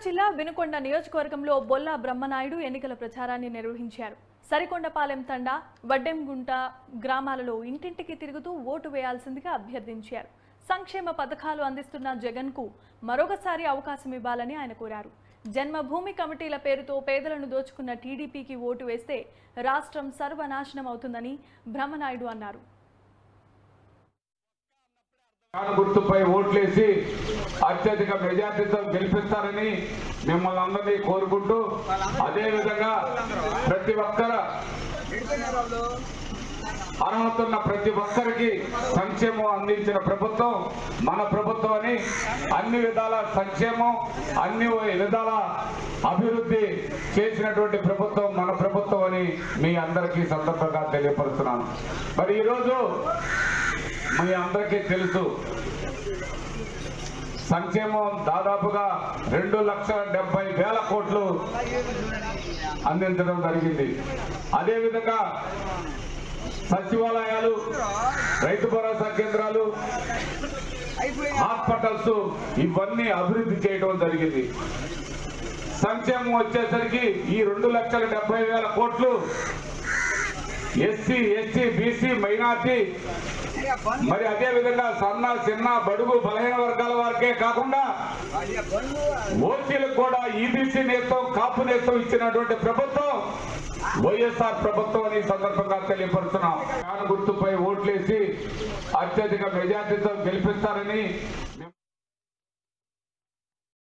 జిల్లా వినుకొండ నియోజకవర్గంలో బొల్లా బ్రహ్మనాయుడు ఎన్నికల ప్రచారాన్ని నిర్వహించారు. సరికొండపాలెం తండా, వడ్డెంగుంట గ్రామాలలో ఇంటింటికి తిరుగుతూ ఓటు వేయాల్సిందిగా అభ్యర్థించారు. సంక్షేమ పథకాలు అందిస్తున్న జగన్కు మరొకసారి అవకాశం ఇవ్వాలని ఆయన కోరారు. జన్మభూమి కమిటీల పేరుతో పేదలను దోచుకున్న టీడీపీకి ఓటు వేస్తే రాష్ట్రం సర్వనాశనం అవుతుందని బ్రహ్మనాయుడు అన్నారు. గుర్తుపై ఓట్లేసి అత్యధిక మెజార్టీతో గెలిపిస్తారని మిమ్మల్ని అందరినీ కోరుకుంటూ, అదేవిధంగా ప్రతి ఒక్కరు అర్హత ఉన్న ప్రతి ఒక్కరికి సంక్షేమం అందించిన ప్రభుత్వం మన ప్రభుత్వం అని, అన్ని విధాల సంక్షేమం అన్ని విధాల అభివృద్ధి చేసినటువంటి ప్రభుత్వం మన ప్రభుత్వం అని మీ అందరికీ సందర్భంగా తెలియపరుస్తున్నాను. మరి ఈరోజు మీ అందరికీ తెలుసు, సంక్షేమం దాదాపుగా 2,70,000 కోట్లు అందించడం జరిగింది. అదేవిధంగా సచివాలయాలు, రైతు భరోసా కేంద్రాలు, హాస్పిటల్స్ ఇవన్నీ అభివృద్ధి చేయడం జరిగింది. సంక్షేమం వచ్చేసరికి ఈ 2,70,000 కోట్లు ఎస్సీ, ఎస్టీ, బీసీ, మైనార్టీ, మరి అదే విధంగా సన్న చిన్న బడుగు బలహీన వర్గాల వారికే కాకుండా ఓసీలకు కూడా ఈబీసీ నేతం, కాపు నేతం ఇచ్చినటువంటి ప్రభుత్వం వైఎస్ఆర్ ప్రభుత్వం అని సందర్భంగా తెలియపరుస్తున్నాం. గుర్తుపై ఓట్లేసి అత్యధిక మెజార్టీతో గెలిపిస్తారని